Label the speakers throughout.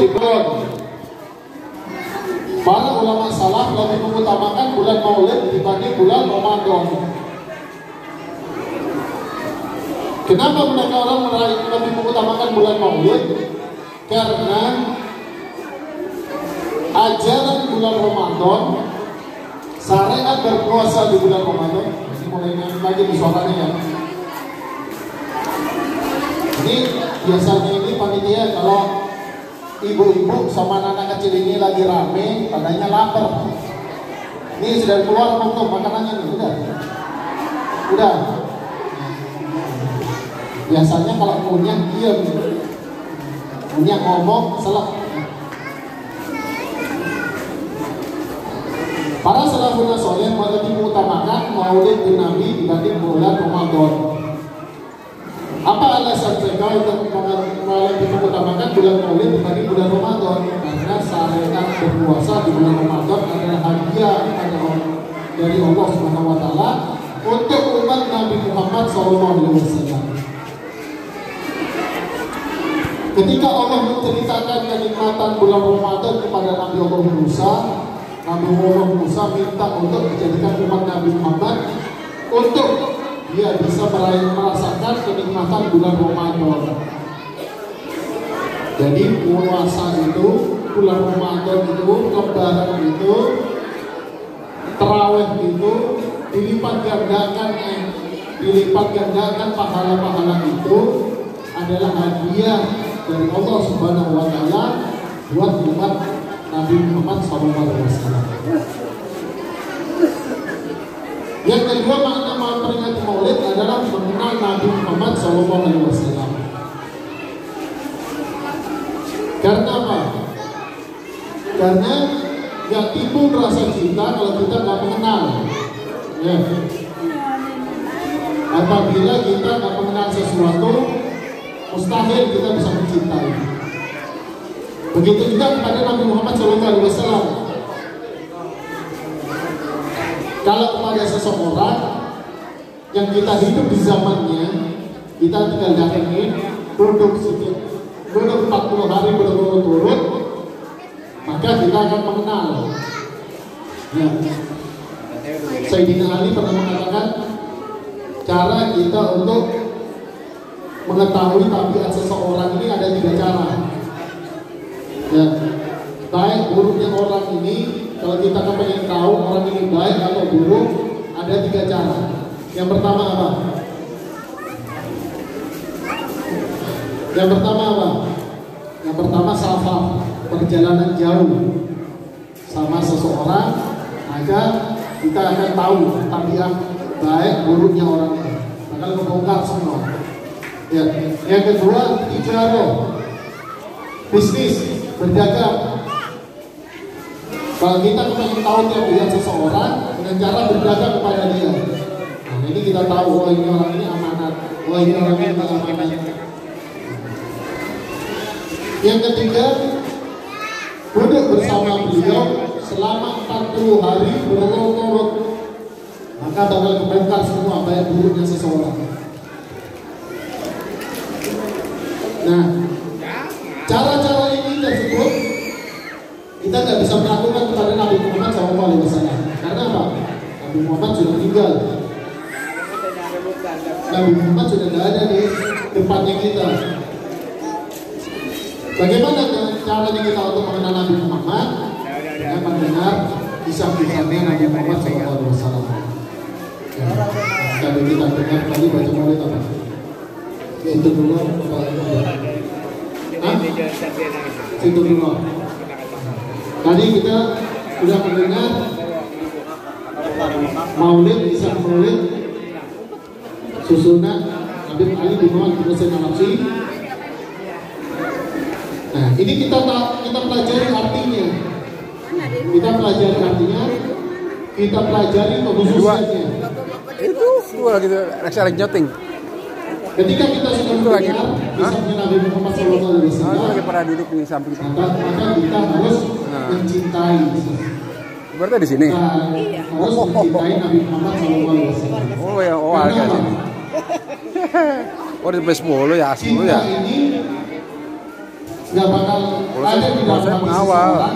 Speaker 1: di bulan. Para ulama salaf lebih mengutamakan bulan Maulid dibanding bulan Ramadan. Kenapa mereka orang lebih mengutamakan bulan Maulid? Karena ajaran bulan Ramadan, syariat berpuasa di bulan Ramadan. Ini mulai naik lagi di suaranya ya. Ini biasanya ini panitia kalau ibu-ibu sama anak kecil ini lagi rame, padanya lapar. Ini sudah keluar belum makanannya nih? Udah. Biasanya kalau punya diam, punya ngomong selak. Para salafun saleh lebih mengutamakan Maulid Nabi dibanding bulan Ramadan. Apa alasan mereka untuk lebih mengutamakan bulan Maulid dibanding bulan Ramadan? Karena syariat berpuasa di bulan Ramadan adalah hadiah dari Allah Subhanahu wa taala untuk umat Nabi Muhammad SAW. Ketika Allah menceritakan kenikmatan bulan Ramadan kepada Nabi Allah Musa, Nabi Allah Musa minta untuk dijadikan umat Nabi Muhammad untuk dia bisa merasakan kenikmatan bulan Ramadan. Jadi puasa itu, bulan Ramadan itu, lebaran itu, tarawih itu dilipat gandakan pahala-pahala itu adalah hadiah dari Allah Subhanahu wa taala buat umat Nabi Muhammad SAW. Yang kedua, makna memperingati Maulid adalah mengenal Nabi Muhammad SAW. Karena apa? Karena gak timbul rasa cinta kalau kita gak mengenal. Ya. Apabila kita gak mengenal sesuatu, mustahil kita bisa mencintai. Begitu juga kepada Nabi Muhammad SAW. Kalau kepada seseorang yang kita hidup di zamannya, kita tinggal datangin, duduk 40 hari berturut-turut, maka kita akan mengenal. Ya. Sayyidina Ali pernah mengatakan cara kita untuk mengetahui tabiat seseorang ini ada 3 cara. Ya, baik buruknya orang ini, kalau kita pengen tahu orang ini baik atau buruk, ada 3 cara. Yang pertama apa? Yang pertama safar, perjalanan jauh sama seseorang, agar kita akan tahu tabiat baik buruknya orangnya. Bakal kebongkar semua. Ya. Yang kedua, tijarah, bisnis, berdagang. Kalau kita ingin tahu tabiat seseorang dengan cara berdagang kepada dia, nah ini kita tahu, oh ini orang ini amanat, oh ini orang ini tak amanat. Yang ketiga, duduk bersama beliau selama 40 hari berturut-turut, maka bakal kebongkar semua baik buruknya seseorang. Nah, cara-cara ini tersebut kita nggak bisa melakukan kepada Nabi Muhammad SAW. Karena apa? Nabi Muhammad sudah meninggal. Nabi Muhammad sudah tidak ada di depannya kita. Bagaimana caranya kita untuk mengenal Nabi Muhammad? Dengan mendengar kisah-kisahnya Nabi Muhammad SAW. Kalau kita dengar tadi baca Maulid apa? Itu dulu. Itu dulu. Tadi kita sudah mendengar Maulid, kisah Maulid, susunan Habib Ali bin Muhammad bin Hussein Al-Habsyi. Nah, ini kita pelajari artinya. Kita pelajari kekhususannya.
Speaker 2: Itu dua gitu, lagi nyoting.
Speaker 1: Ketika kita sudah mendengar kisahnya Nabi Muhammad SAW,
Speaker 2: lagi pada duduk di samping.
Speaker 1: maka kita harus mencintai.
Speaker 2: Berarti di sini.
Speaker 1: Harus mencintai Nabi Muhammad SAW.
Speaker 2: Oh ya, oh harga sini. Oh di 10 ya, 10 ya.
Speaker 1: nggak bakal
Speaker 2: Kalau
Speaker 1: ada di dalam
Speaker 2: saya
Speaker 1: hati
Speaker 2: pengawal.
Speaker 1: seseorang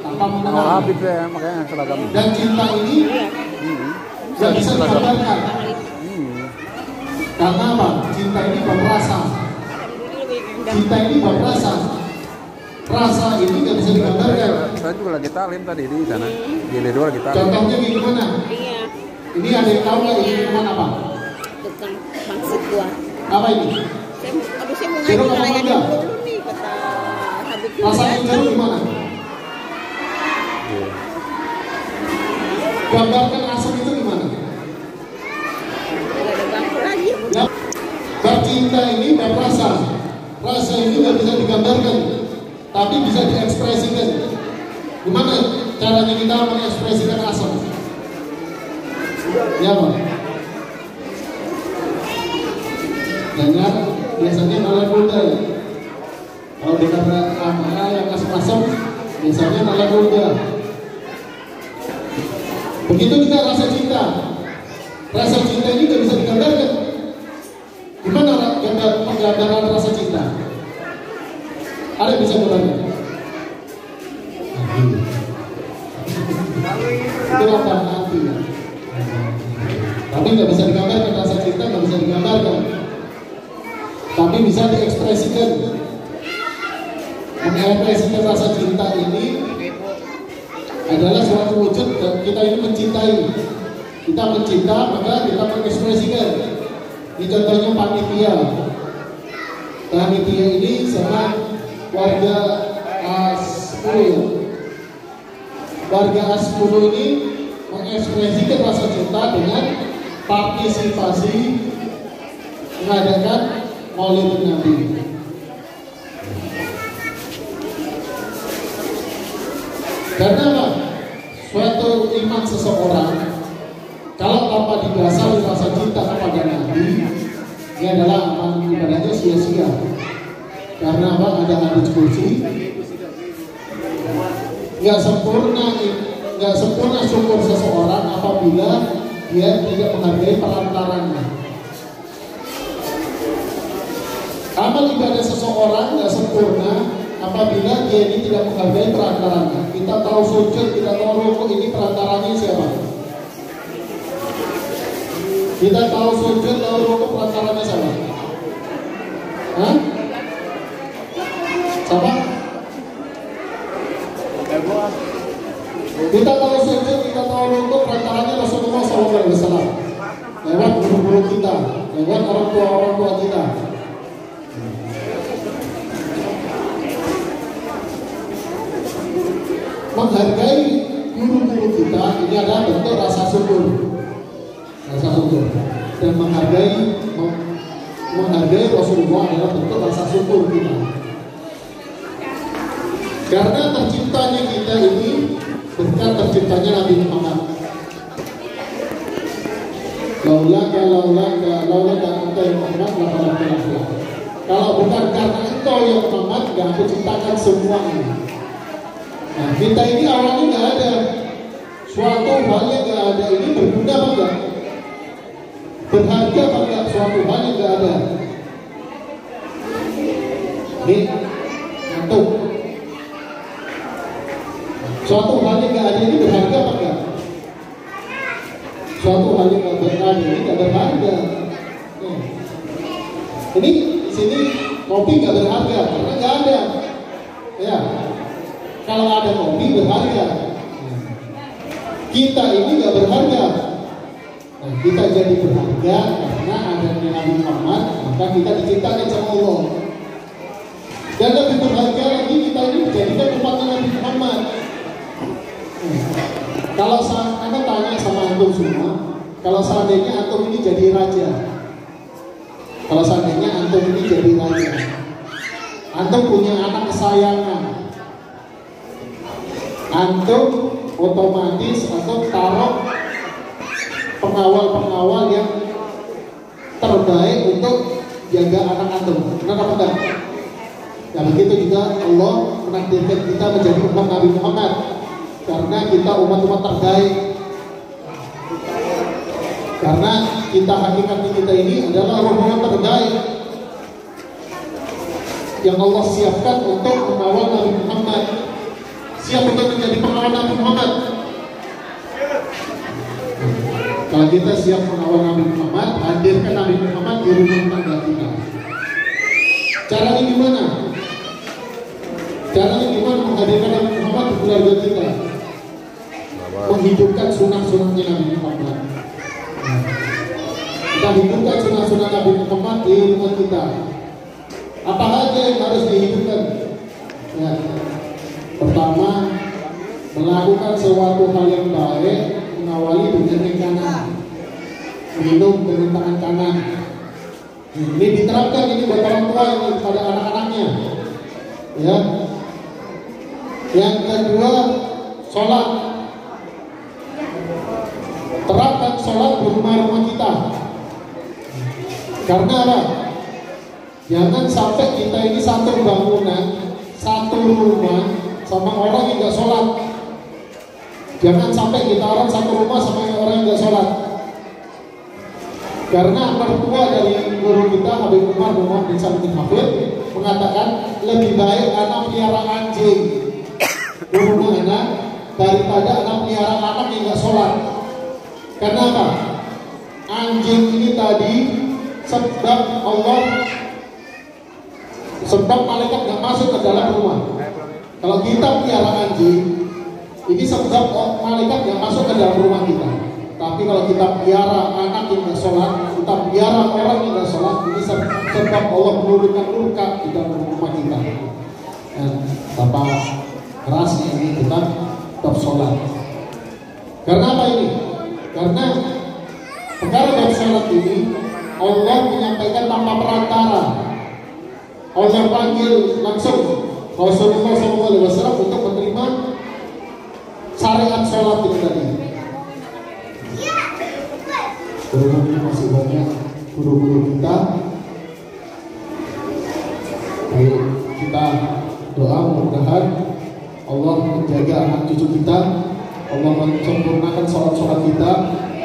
Speaker 1: tanpa
Speaker 2: Awal
Speaker 1: mengenal.
Speaker 2: Habib saya makanya seragam.
Speaker 1: Dan cinta ini nggak bisa
Speaker 2: seragam.
Speaker 1: digambarkan. Karena apa? Cinta ini berrasa. Cinta ini berrasa. Rasa ini nggak bisa digambarkan.
Speaker 2: Saya juga lagi talim tadi di sana. Di Lido lagi talim.
Speaker 1: Contohnya kayak gimana?
Speaker 3: Iya,
Speaker 1: Ini ada yang tahu nggak ini minuman apa?
Speaker 3: tukang pangsit gua.
Speaker 1: Apa ini?
Speaker 3: Saya mau
Speaker 1: Jeruk
Speaker 3: ngaji
Speaker 1: apa
Speaker 3: layanin
Speaker 1: mangga?
Speaker 3: dulu nih kata Habib
Speaker 1: Rasanya
Speaker 3: juga.
Speaker 1: jeruk gimana?
Speaker 2: Iya.
Speaker 1: Gambarkan asam itu gimana?
Speaker 3: Gak ada bangku lagi.
Speaker 1: Ya, bab cinta ini bab rasa. Rasa ini nggak bisa digambarkan, tapi bisa diekspresikan. Gimana caranya kita mengekspresikan asam? Ya Pak. Dengar biasanya nalar muda ya. Kalau dengar yang asam-asam, biasanya nalar muda. Begitu juga rasa cinta. Rasa cinta ini nggak bisa digambarkan. Gimana penggambaran rasa cinta? Ada yang bisa gambarkan? Itu apa nanti ya? Tapi nggak bisa digambarkan, rasa cinta nggak bisa digambarkan. Tapi bisa diekspresikan. Mengekspresikan rasa cinta ini adalah suatu wujud dan kita ini mencintai. Kita mencinta maka kita mengekspresikan. Ini contohnya panitia. Panitia ini sama warga A10. Warga A10 ini mengekspresikan rasa cinta dengan partisipasi mengadakan Maulid Nabi. Karena apa? Suatu iman seseorang kalau tanpa didasari rasa cinta kepada Nabi, ini adalah amal ibadahnya sia-sia. Karena apa? Ada hadis kursi. Nggak sempurna syukur seseorang apabila dia tidak menghargai perantaranya. Amal ibadah seseorang nggak sempurna apabila dia ini tidak menghargai perantaranya. Kita tahu sujud, kita tahu rukuk, ini perantaranya siapa? Kita tahu sujud, tahu rukuk, perantaranya siapa? Hah? Siapa? Kita tahu sujud, kita tahu rukuk, perantaranya Rasulullah SAW. Lewat guru-guru kita, lewat orang tua kita. Menghargai guru-guru kita ini adalah bentuk rasa syukur, dan menghargai Rasulullah adalah bentuk rasa syukur kita. Karena terciptanya kita ini berkat terciptanya Nabi Muhammad. Laulaka anta ya Muhammad la. Kalau bukan karena engkau ya Muhammad, gak aku ciptakan semuanya. Nah, kita ini awalnya nggak ada, suatu hal yang nggak ada ini berguna apa enggak? Berharga apa enggak? Suatu hal yang nggak ada. Ini ngantuk. Suatu hal yang nggak ada ini berharga apa enggak? Suatu hal yang nggak ada ini nggak berharga. Ini di sini kopi nggak berharga karena nggak ada. Ya. Kalau ada kopi berharga. Kita ini nggak berharga. Nah, kita jadi berharga karena adanya Nabi Muhammad, maka kita diciptakan sama Allah. Dan lebih berharga lagi kita ini dijadikan umatnya Nabi Muhammad. Kalau saya tanya sama antum semua, kalau seandainya antum ini jadi raja, kalau seandainya antum ini jadi raja, antum punya anak kesayangan, antum otomatis atau taruh pengawal-pengawal yang terbaik untuk jaga anak antum. Benar apa enggak? Ya begitu juga Allah menakdirkan kita menjadi umat Nabi Muhammad karena kita umat-umat terbaik. Karena kita hakikat kita ini adalah rombongan terbaik. yang Allah siapkan untuk mengawal Nabi Muhammad, siap untuk menjadi pengawal Nabi Muhammad. Kalau kita siap mengawal Nabi Muhammad, hadirkan Nabi Muhammad di rumah tangga kita. Caranya gimana? Caranya gimana menghadirkan Nabi Muhammad di keluarga kita? Menghidupkan sunnah-sunnahnya Nabi Muhammad. Kita hidupkan sunnah-sunnah Nabi Muhammad di rumah kita. Apa aja yang harus dihidupkan? Ya. Pertama, melakukan suatu hal yang baik, mengawali dengan yang kanan, minum dengan tangan kanan. Ini diterapkan ini buat orang tua yang pada anak-anaknya. Ya. Yang kedua, sholat. Terapkan sholat di rumah-rumah kita. Karena apa? Jangan sampai kita ini satu bangunan, satu rumah sama orang yang nggak sholat. Jangan sampai kita orang satu rumah sama orang yang nggak sholat. Karena mertua dari guru kita Habib Umar Muhammad bin Salim bin Hafid mengatakan lebih baik anak pelihara anjing di rumah anak daripada anak pelihara anak yang nggak sholat. Karena apa? Anjing ini tadi sebab Allah, sebab malaikat nggak masuk ke dalam rumah. Kalau kita pelihara anjing, ini sebab malaikat nggak masuk ke dalam rumah kita. Tapi kalau kita pelihara anak yang nggak sholat, kita pelihara orang yang nggak sholat, ini sebab Allah menurunkan murka di dalam rumah kita. Dan tanpa kerasnya ini kita tetap sholat. Karena apa ini? Karena perkara bab sholat ini Allah menyampaikan tanpa perantara. Allah panggil langsung Rasulullah SAW untuk menerima syariat sholat itu tadi. Berhubung masih banyak guru-guru kita, ayo kita doa mudah-mudahan Allah menjaga anak cucu kita, Allah menyempurnakan sholat-sholat kita,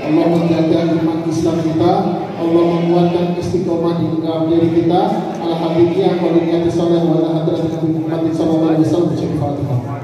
Speaker 1: Allah menjaga iman Islam kita, Allah menguatkan istiqomah di dalam diri kita. Alhamdulillah, waliyati sallallahu wa ala hadratin Nabi Muhammad sallallahu alaihi wasallam.